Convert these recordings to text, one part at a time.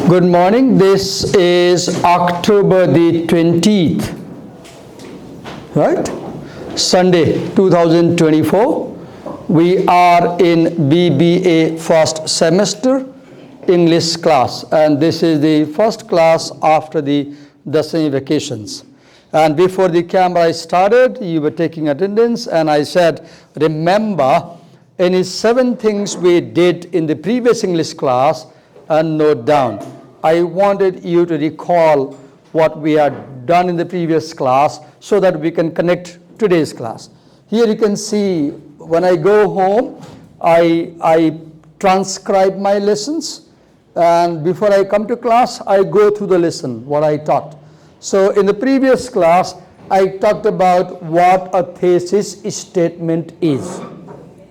Good morning. This is October the 20th, right? Sunday, 2024. We are in BBA first semester English class, and this is the first class after the summer vacations. And before the camera started, you were taking attendance, and I said, remember any 7 things we did in the previous English class and note down. I wanted you to recall what we had done in the previous class so that we can connect today's class. Here you can see when I go home, I transcribe my lessons, and before I come to class, I go through the lesson, what I taught. So in the previous class, I talked about what a thesis statement is.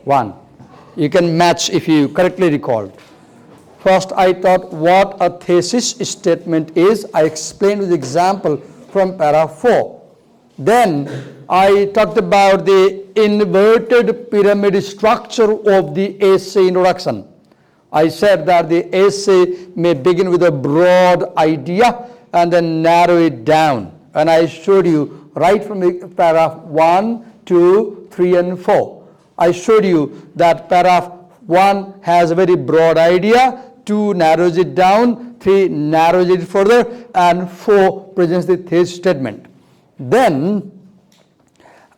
1. You can match if you correctly recalled. First, I taught what a thesis statement is. I explained with example from paragraph 4. Then I talked about the inverted pyramid structure of the essay introduction. I said that the essay may begin with a broad idea and then narrow it down. And I showed you right from the paragraph 1, 2, 3, and 4. I showed you that paragraph 1 has a very broad idea, 2 narrows it down, 3 narrows it further, and 4 presents the thesis statement. Then,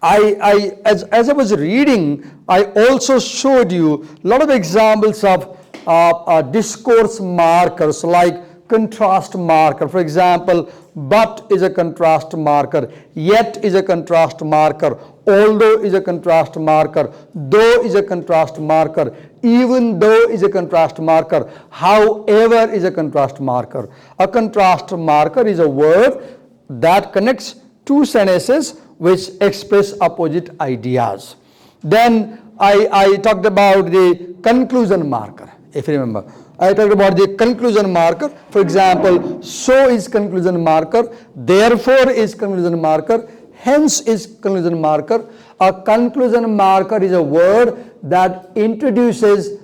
as I was reading, I also showed you a lot of examples of discourse markers like contrast marker. For example, but is a contrast marker, yet is a contrast marker, although is a contrast marker, though is a contrast marker, even though is a contrast marker, however is a contrast marker. A contrast marker is a word that connects 2 sentences which express opposite ideas. Then I talked about the conclusion marker, if you remember. I talked about the conclusion marker. For example, so is conclusion marker, therefore is conclusion marker, hence is conclusion marker. A conclusion marker is a word that introduces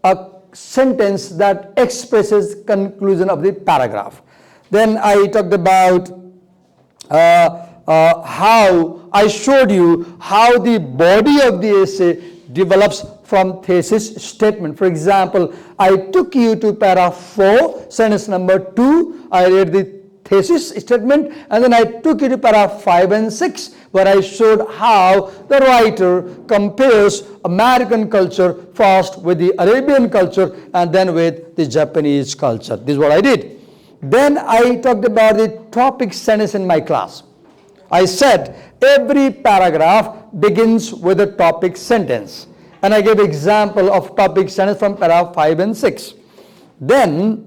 a sentence that expresses conclusion of the paragraph. Then I talked about how I showed you how the body of the essay develops from thesis statement. For example, I took you to paragraph 4, sentence number 2. I read the thesis statement, and then I took you to paragraph 5 and 6, where I showed how the writer compares American culture first with the Arabian culture and then with the Japanese culture. This is what I did. Then I talked about the topic sentence in my class. I said every paragraph begins with a topic sentence, and I gave example of topic sentence from paragraph 5 and 6. Then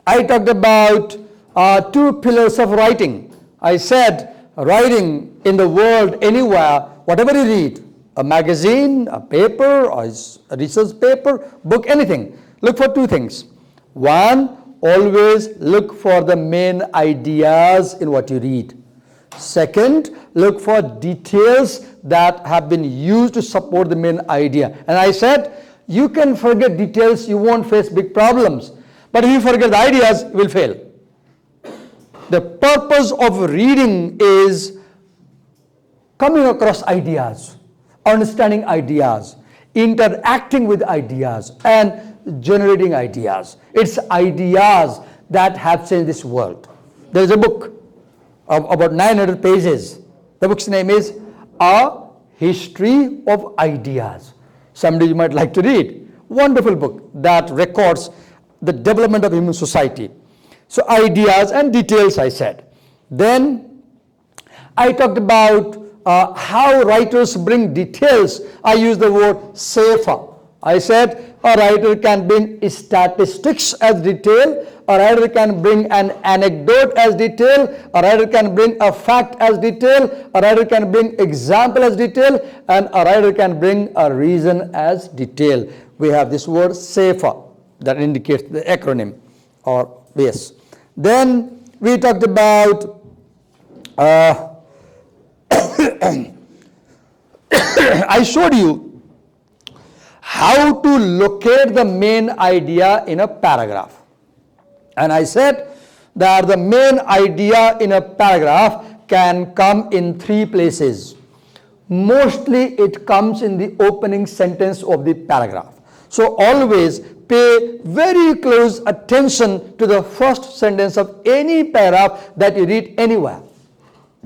I talked about 2 pillars of writing. I said writing in the world anywhere, whatever you read, a magazine, a paper, or a research paper, book, anything, look for 2 things. 1, always look for the main ideas in what you read. Second, look for details that have been used to support the main idea. And I said, you can forget details, you won't face big problems. But if you forget the ideas, you will fail. The purpose of reading is coming across ideas, understanding ideas, interacting with ideas, and generating ideas. It's ideas that have changed this world. There is a book of about 900 pages. The book's name is A History of Ideas. Someday you might like to read. Wonderful book that records the development of human society. So ideas and details, I said. Then I talked about how writers bring details. I used the word safer. I said a writer can bring statistics as detail, a writer can bring an anecdote as detail, a writer can bring a fact as detail, a writer can bring example as detail, and a writer can bring a reason as detail. We have this word safer that indicates the acronym or yes. Then we talked about I showed you how to locate the main idea in a paragraph. And I said that the main idea in a paragraph can come in three places. Mostly it comes in the opening sentence of the paragraph. So always pay very close attention to the first sentence of any paragraph that you read anywhere.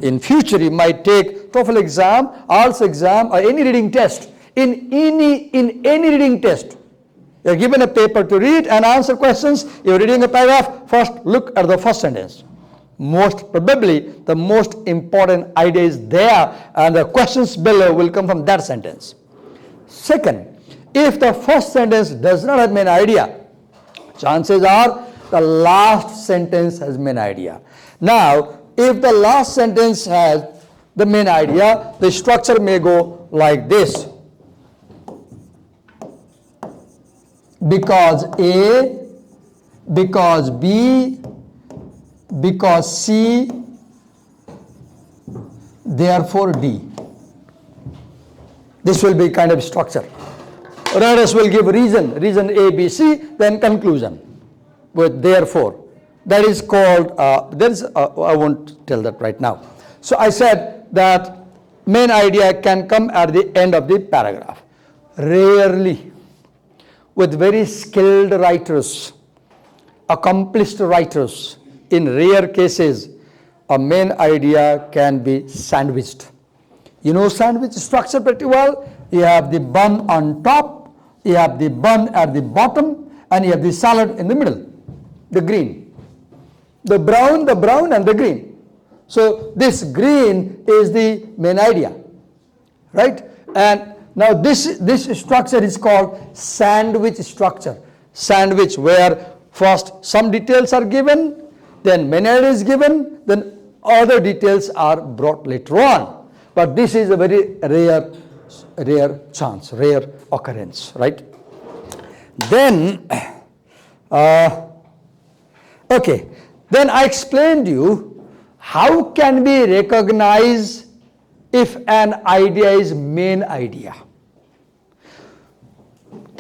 In future you might take TOEFL exam, IELTS exam, or any reading test. In any reading test, you're given a paper to read and answer questions. You're reading a paragraph, first look at the first sentence. Most probably the most important idea is there, and the questions below will come from that sentence. Second, if the first sentence does not have main idea, chances are the last sentence has main idea. Now, if the last sentence has the main idea, the structure may go like this. Because A, because B, because C, therefore D. This will be kind of structure. Writers will give reason A, B, C, then conclusion with therefore. That is called, I won't tell that right now. So I said that main idea can come at the end of the paragraph. Rarely, with very skilled writers, accomplished writers, in rare cases, a main idea can be sandwiched. You know sandwich structure pretty well. You have the bun on top, you have the bun at the bottom, and you have the salad in the middle, the green. The brown and the green. So this green is the main idea, right? And now this structure is called sandwich structure. Sandwich, where first some details are given, then main idea is given, then other details are brought later on. But this is a very rare chance, rare occurrence, right? Then, okay. Then I explained you how can we recognize if an idea is main idea.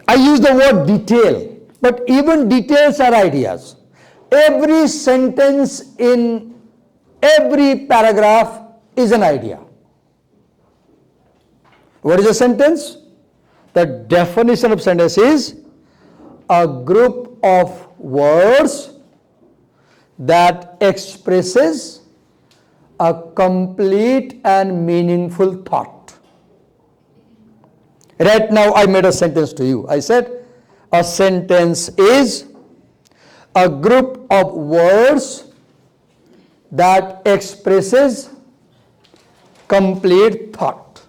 I use the word detail, but even details are ideas. Every sentence in every paragraph is an idea. What is a sentence? The definition of sentence is a group of words that expresses a complete and meaningful thought. Right now I made a sentence to you. I said a sentence is a group of words that expresses complete thought.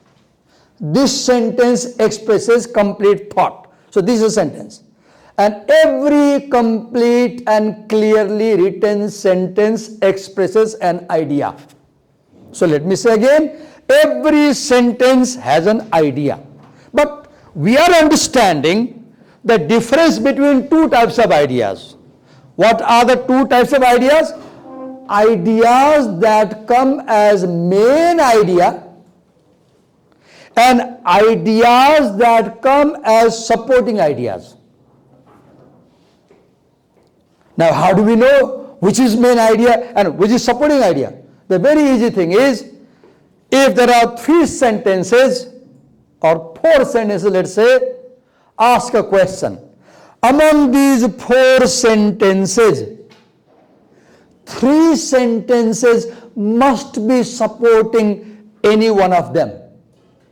This sentence expresses complete thought. So this is a sentence. And every complete and clearly written sentence expresses an idea. So let me say again, every sentence has an idea. But we are understanding the difference between two types of ideas. What are the two types of ideas? Ideas that come as main idea and ideas that come as supporting ideas. Now, how do we know which is main idea and which is supporting idea? The very easy thing is, if there are 3 sentences or 4 sentences, let's say, ask a question. Among these 4 sentences, 3 sentences must be supporting any one of them.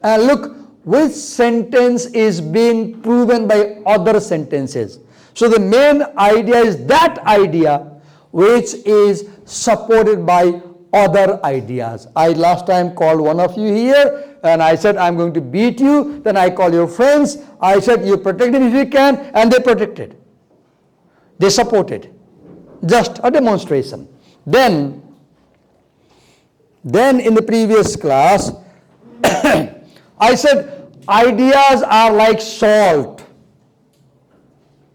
And look, which sentence is being proven by other sentences. So the main idea is that idea which is supported by other ideas. I last time called one of you here and I said I'm going to beat you. Then I call your friends. I said you protect him if you can, and they protected. They supported. Just a demonstration. Then in the previous class I said ideas are like salt.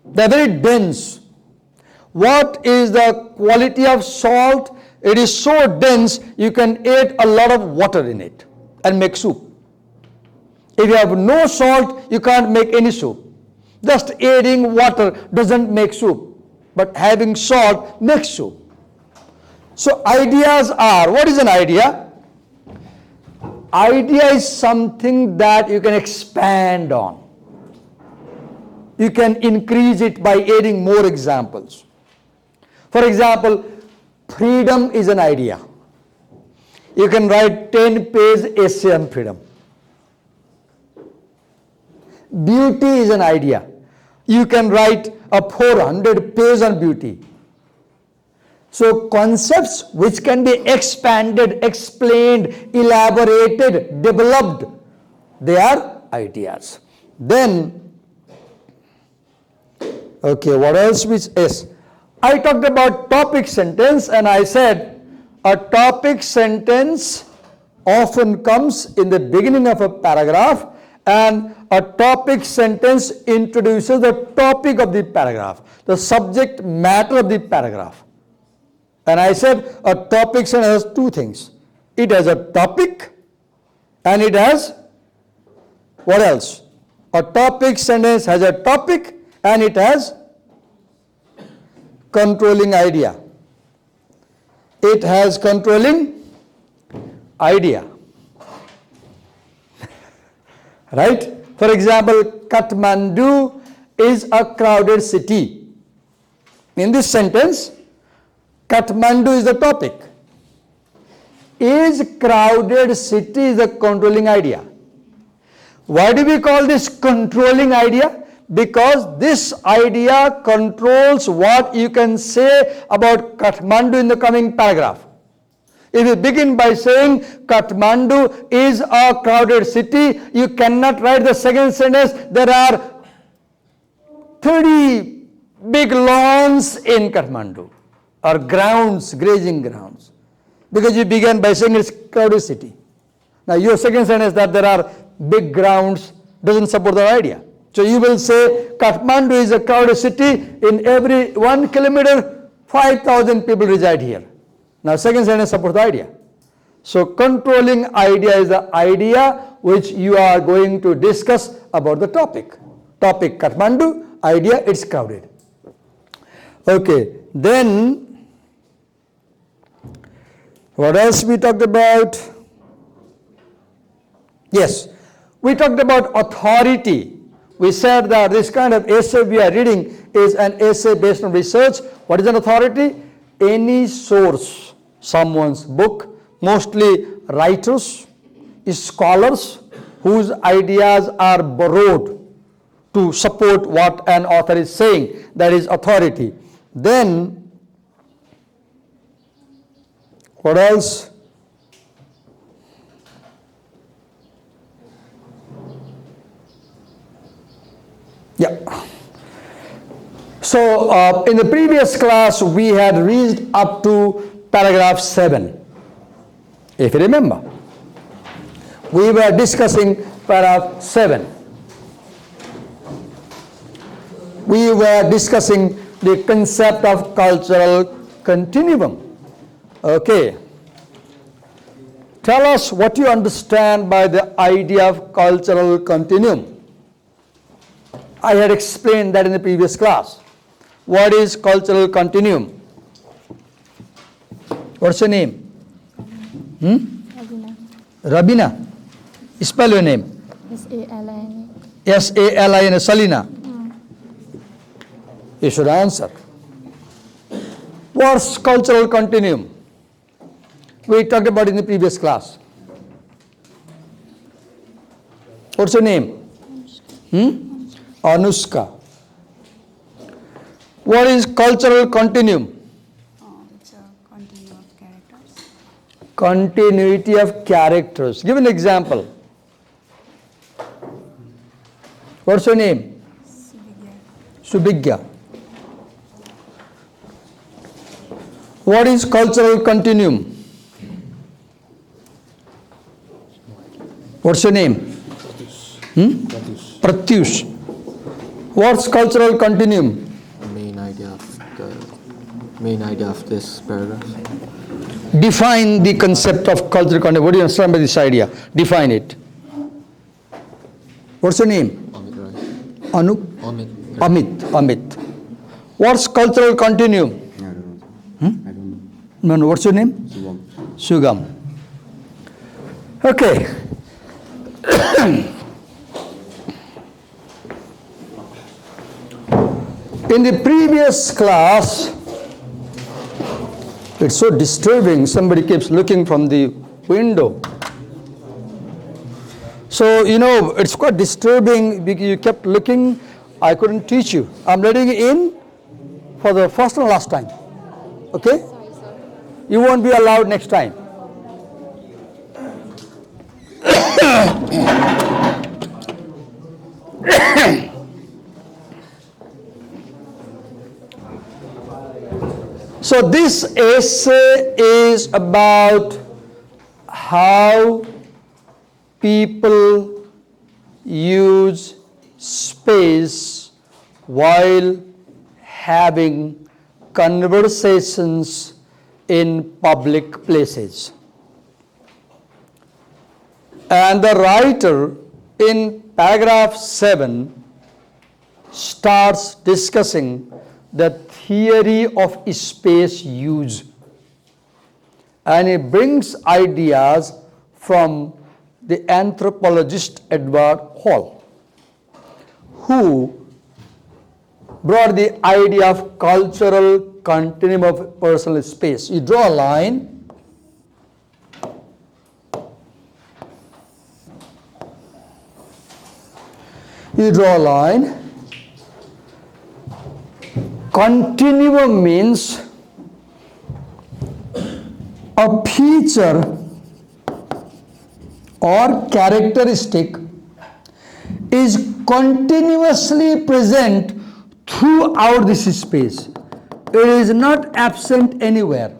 They are very dense. What is the quality of salt? It is so dense you can add a lot of water in it and make soup. If you have no salt, you can't make any soup. Just adding water doesn't make soup. but having short makes so. So ideas are, what is an idea? Idea is something that you can expand on. You can increase it by adding more examples. For example, freedom is an idea. You can write 10-page essay on freedom. Beauty is an idea. You can write a 400-page on beauty. So concepts which can be expanded, explained, elaborated, developed, they are ideas. Then, okay, what else is? I talked about topic sentence, and I said a topic sentence often comes in the beginning of a paragraph, and a topic sentence introduces the topic of the paragraph, the subject matter of the paragraph. And I said a topic sentence has two things. It has a topic and it has, what else? A topic sentence has a topic and it has controlling idea. It has controlling idea. Right? For example, Kathmandu is a crowded city. In this sentence, Kathmandu is the topic. Is crowded city the controlling idea? Why do we call this controlling idea? Because this idea controls what you can say about Kathmandu in the coming paragraph. If you begin by saying Kathmandu is a crowded city, you cannot write the second sentence, there are 30 big lawns in Kathmandu, or grounds, grazing grounds. Because you began by saying it's crowded city. Now your second sentence that there are big grounds doesn't support the idea. So you will say Kathmandu is a crowded city, in every 1 kilometer 5,000 people reside here. Now second sentence supports the idea. So controlling idea is the idea which you are going to discuss about the topic. Topic Kathmandu, idea it's crowded. Okay, then what else we talked about? Yes, we talked about authority. We said that this kind of essay we are reading is an essay based on research. What is an authority? Any source, someone's book, mostly writers, scholars whose ideas are borrowed to support what an author is saying, that is authority. Then, what else? Yeah. So, in the previous class, we had reached up to paragraph 7. If you remember, we were discussing paragraph 7. We were discussing the concept of cultural continuum. Okay. Tell us what you understand by the idea of cultural continuum. I had explained that in the previous class. What is cultural continuum? What's your name? Rabina. Rabina. Spell your name. S-A-L-I-N. S-A-L-I-N. Salina. You should answer. What's cultural continuum? We talked about it in the previous class. What's your name? Anushka. What is cultural continuum? It's a continuum of characters. Continuity of characters. Give an example. What's your name? Subhigya. What is cultural continuum? What's your name? Pratyush. What's cultural continuum? Main idea of this paragraph. Define the concept of cultural continuum. What do you understand by this idea? Define it. What's your name? Amit, right? Anu? Amit. Amit. Amit. What's cultural continuum? I don't know. I don't know. No, what's your name? Subham. Sugam. Okay. In the previous class, it's so disturbing, somebody keeps looking from the window. So, it's quite disturbing because you kept looking, I couldn't teach you. I'm letting you in for the first and last time. Okay? Sorry, sir. You won't be allowed next time. So this essay is about how people use space while having conversations in public places. And the writer in paragraph 7 starts discussing the theory of space use. And he brings ideas from the anthropologist Edward Hall, who brought the idea of cultural continuum of personal space. You draw a line, Continuum means a feature or characteristic is continuously present throughout this space. It is not absent anywhere.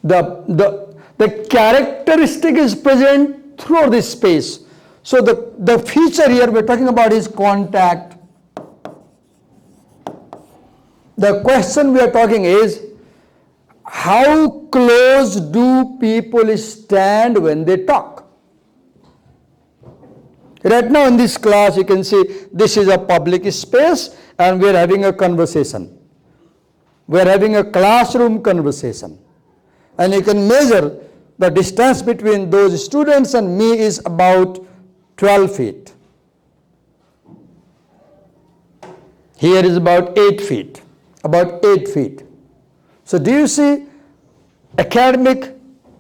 The characteristic is present throughout this space. So the feature here we're talking about is contact. The question we are talking is, how close do people stand when they talk? Right now in this class you can see this is a public space and we are having a conversation. We are having a classroom conversation. And you can measure the distance between those students and me is about 12 feet. Here is about 8 feet. About 8 feet. So do you see academic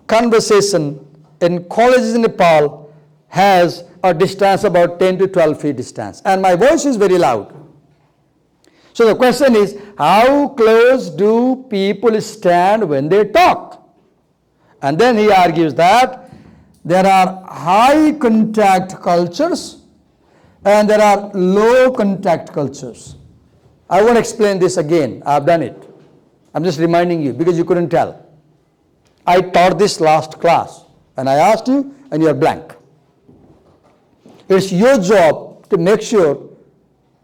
conversation in colleges in Nepal has a distance about 10 to 12 feet distance. And my voice is very loud. So the question is, how close do people stand when they talk? And then he argues that there are high contact cultures and there are low contact cultures. I won't explain this again. I've done it. I'm just reminding you because you couldn't tell. I taught this last class and I asked you and you're blank. It's your job to make sure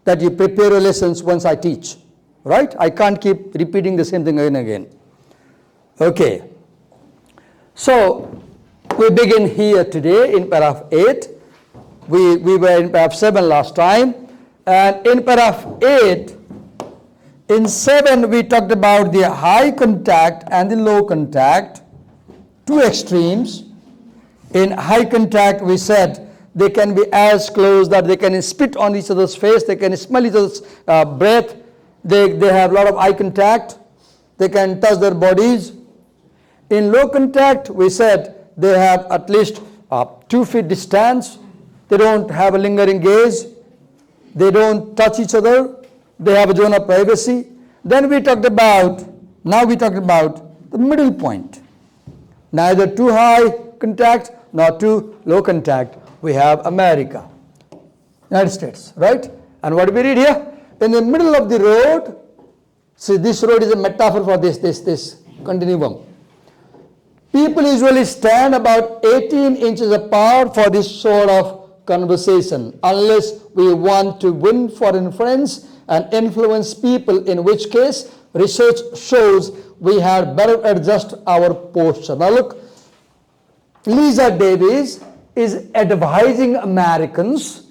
that you prepare your lessons once I teach. Right? I can't keep repeating the same thing again and again. Okay. So we begin here today in paragraph 8. We were in paragraph 7 last time. And in paragraph 8, in 7 we talked about the high contact and the low contact, two extremes. In high contact we said they can be as close that they can spit on each other's face, they can smell each other's breath, they have a lot of eye contact, they can touch their bodies. In low contact we said they have at least 2 feet distance, they don't have a lingering gaze, they don't touch each other, they have a zone of privacy. Then we talked about the middle point. Neither too high contact nor too low contact. We have America, United States, right? And what do we read here? In the middle of the road, see this road is a metaphor for this continuum. People usually stand about 18 inches apart for this sort of conversation, unless we want to win foreign friends and influence people, in which case research shows we had better adjust our posture. Now look, Lisa Davis is advising Americans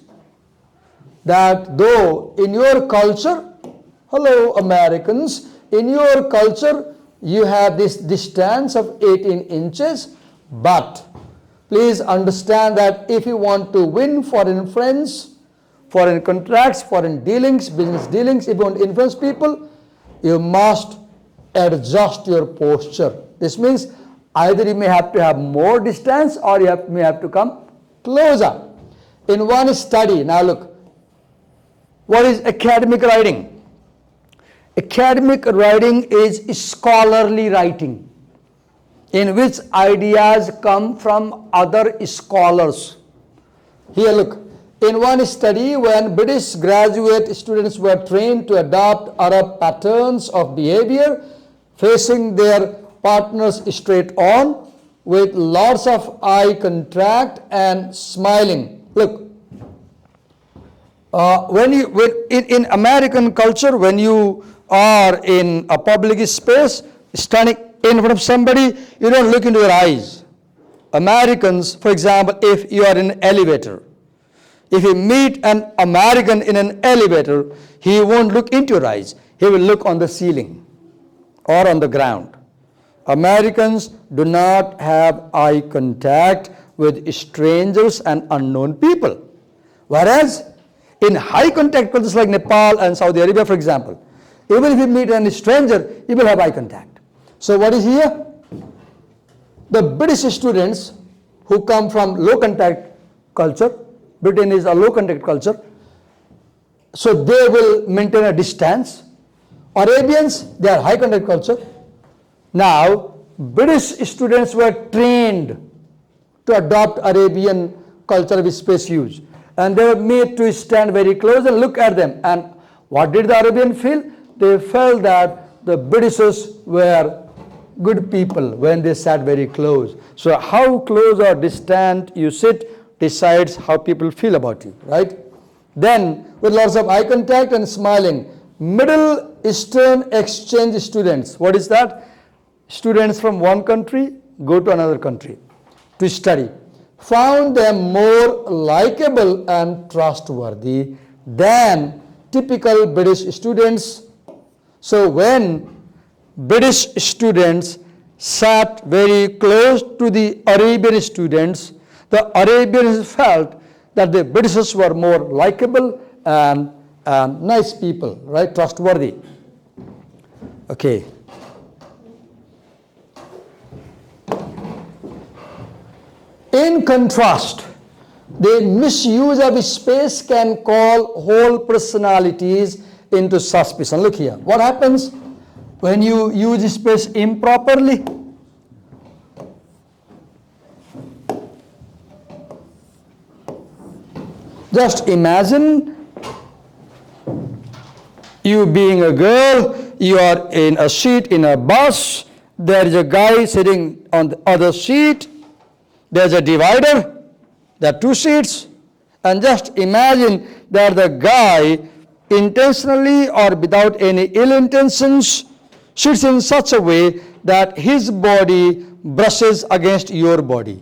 that though in your culture, hello Americans, in your culture you have this distance of 18 inches, but please understand that if you want to win foreign friends, foreign contracts, foreign dealings, business dealings, if you want to influence people, you must adjust your posture. This means either you may have to have more distance or you may have to come closer. In one study, now look, what is academic writing? Academic writing is scholarly writing, in which ideas come from other scholars. Here look, in one study when British graduate students were trained to adopt Arab patterns of behavior, facing their partners straight on with lots of eye contact and smiling. Look, in American culture, when you are in a public space, standing in front of somebody, you don't look into their eyes. Americans, for example, if you are in an elevator, if you meet an American in an elevator, he won't look into your eyes. He will look on the ceiling or on the ground. Americans do not have eye contact with strangers and unknown people. Whereas in high contact cultures like Nepal and Saudi Arabia, for example, even if you meet a stranger, you will have eye contact. So what is here? The British students who come from low contact culture, Britain is a low contact culture, so they will maintain a distance. Arabians, they are high contact culture. Now, British students were trained to adopt Arabian culture of space use, and they were made to stand very close and look at them. And what did the Arabian feel? They felt that the Britishers were good people when they sat very close. So how close or distant you sit decides how people feel about you, right? Then with lots of eye contact and smiling, Middle Eastern exchange students, what is that? Students from one country go to another country to study, found them more likable and trustworthy than typical British students. So when British students sat very close to the Arabian students, the Arabians felt that the Britishers were more likable and nice people, right? Trustworthy. Okay. In contrast, the misuse of space can call whole personalities into suspicion. Look here. What happens when you use space improperly? Just imagine you being a girl, you are in a seat in a bus, there is a guy sitting on the other seat, there's a divider, there are two seats, and just imagine that the guy intentionally or without any ill intentions sits in such a way that his body brushes against your body.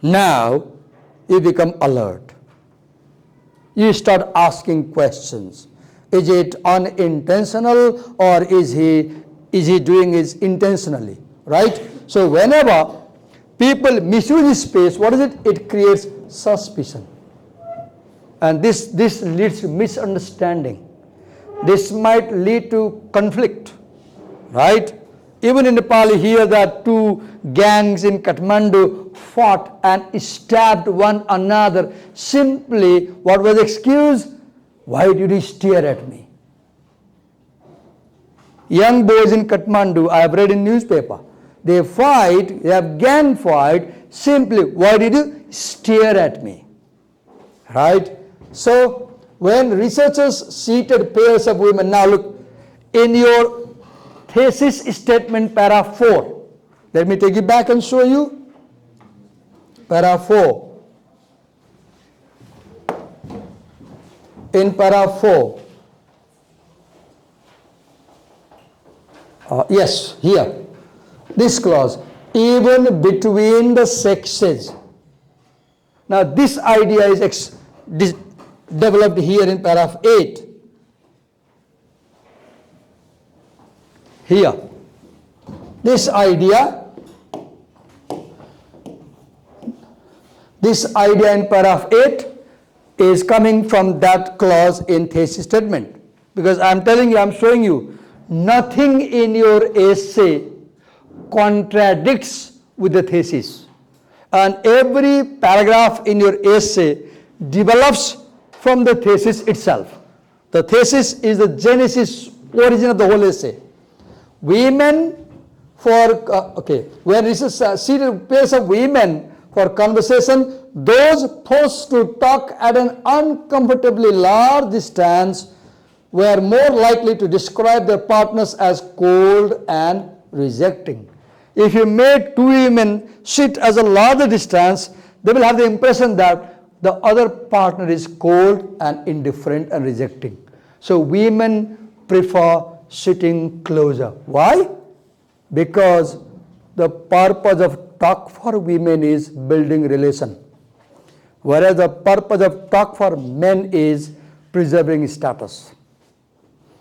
Now you become alert. You start asking questions. Is it unintentional or is he doing it intentionally, right? So whenever people misuse space, what is it? It creates suspicion. And this leads to misunderstanding. This might lead to conflict, right? Even in Nepal, you hear that two gangs in Kathmandu fought and stabbed one another. Simply, what was the excuse? Why did you stare at me? Young boys in Kathmandu, I have read in newspaper, they fight, they have gang fight, simply, why did you stare at me? Right? So, when researchers seated pairs of women, now look, in your thesis statement, para 4, let me take it back and show you. Para 4. In para 4, yes, here, this clause, even between the sexes. Now this idea is developed here in paragraph 8. Here, this idea in paragraph 8 is coming from that clause in thesis statement. Because I'm telling you, I'm showing you, nothing in your essay contradicts with the thesis. And every paragraph in your essay develops from the thesis itself. The thesis is the genesis, origin of the whole essay. Women where this is seated pairs of women for conversation, those forced to talk at an uncomfortably large distance were more likely to describe their partners as cold and rejecting. If you make two women sit at a larger distance, they will have the impression that the other partner is cold and indifferent and rejecting. So women prefer sitting closer. Why? Because the purpose of talk for women is building relation, whereas the purpose of talk for men is preserving status.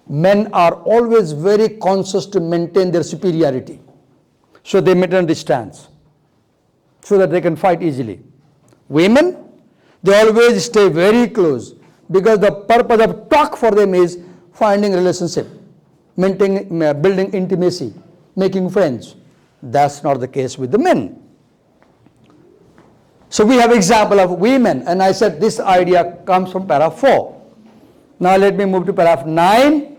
Men are always very conscious to maintain their superiority, so they maintain distance so that they can fight easily. Women, they always stay very close because the purpose of talk for them is finding relationship, maintaining, building intimacy, making friends. That's not the case with the men. So we have example of women, and I said this idea comes from paragraph 4. Now let me move to paragraph 9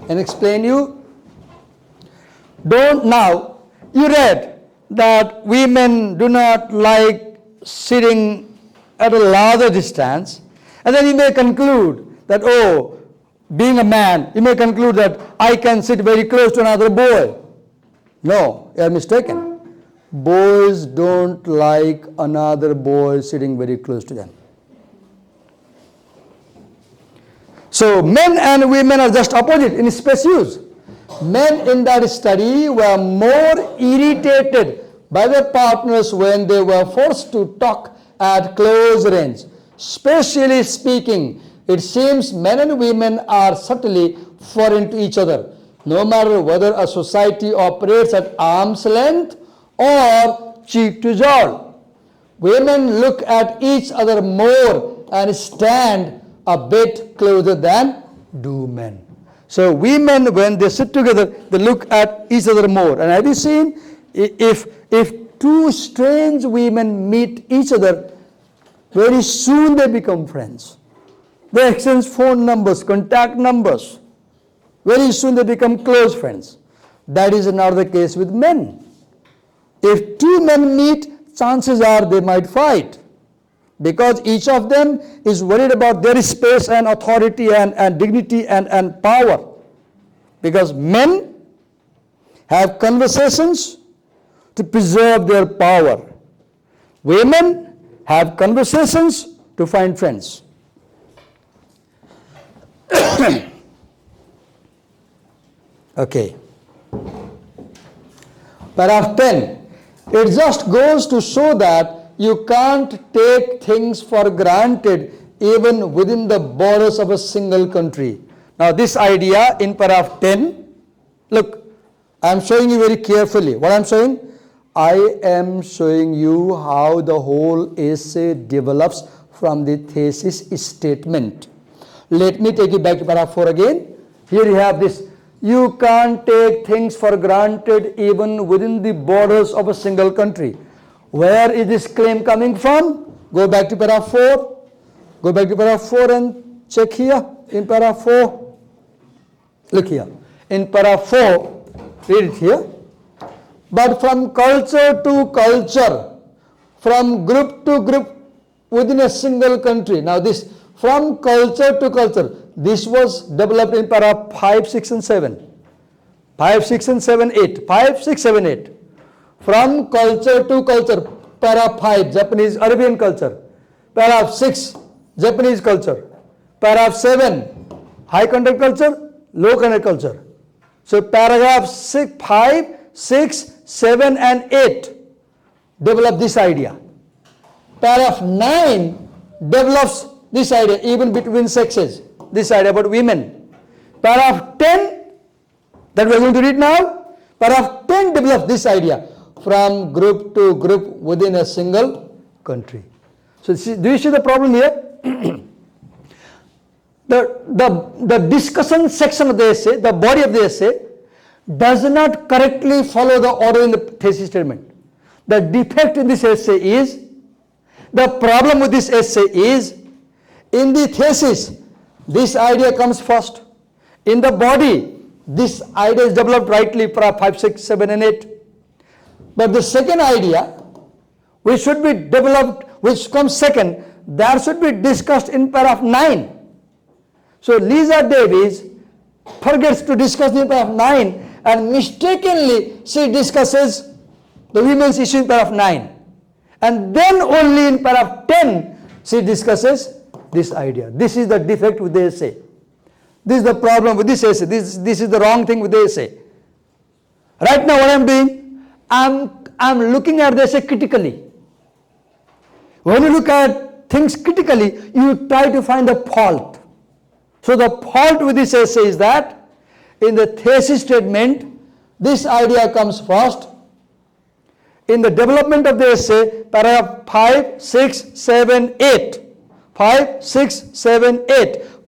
and explain you. Now you read that women do not like sitting at a larger distance, and then you may conclude that, oh, being a man, you may conclude that I can sit very close to another boy. No, you are mistaken. Boys don't like another boy sitting very close to them. So men and women are just opposite in space use. Men in that study were more irritated by their partners when they were forced to talk at close range. Spatially speaking, it seems men and women are subtly foreign to each other, no matter whether a society operates at arm's length or cheek to jowl. Women look at each other more and stand a bit closer than do men. So women, when they sit together, they look at each other more. And have you seen, if two strange women meet each other, very soon they become friends. They exchange phone numbers, contact numbers. Very soon they become close friends. That is not the case with men. If two men meet, chances are they might fight, because each of them is worried about their space and authority and dignity and power. Because men have conversations to preserve their power. Women have conversations to find friends. Okay. Paragraph 10. It just goes to show that you can't take things for granted even within the borders of a single country. Now this idea in paragraph 10, look, I am showing you very carefully. What I am showing? I am showing you how the whole essay develops from the thesis statement. Let me take you back to paragraph 4 again. Here you have this. You can't take things for granted even within the borders of a single country. Where is this claim coming from? Go back to paragraph 4. Go back to paragraph 4 and check here in paragraph 4. Look here. In paragraph 4, read it here. But from culture to culture, from group to group within a single country. Now this from culture to culture, this was developed in paragraph 5, 6 and 7. 5, 6 and 7, 8. 5, 6, 7, 8. From culture to culture, paragraph 5, Japanese Arabian culture. Paragraph 6, Japanese culture. Paragraph 7, high contact culture, low contact culture. So paragraph 6, 5, 6, 7 and 8 develop this idea. Paragraph 9 develops this idea, even between sexes, this idea about women. Paragraph 10, that we are going to read now, paragraph 10 develops this idea from group to group within a single country. So do you see the problem here? The discussion section of the essay, the body of the essay, does not correctly follow the order in the thesis statement. The defect in this essay is, the problem with this essay is, in the thesis, this idea comes first. In the body, this idea is developed rightly for 5, 6, 7 and 8. But the second idea, which should be developed, which comes second, that should be discussed in paragraph 9. So Lisa Davis forgets to discuss in paragraph 9 and mistakenly she discusses the women's issue in paragraph 9. And then only in paragraph 10 she discusses this idea. This is the defect with the essay. This is the problem with this essay. This is the wrong thing with the essay. Right now what I am doing, I'm looking at the essay critically. When you look at things critically, you try to find a fault. So the fault with this essay is that in the thesis statement, this idea comes first. In the development of the essay, paragraph 5, 6, 7, 8. 5, 6, 7, 8.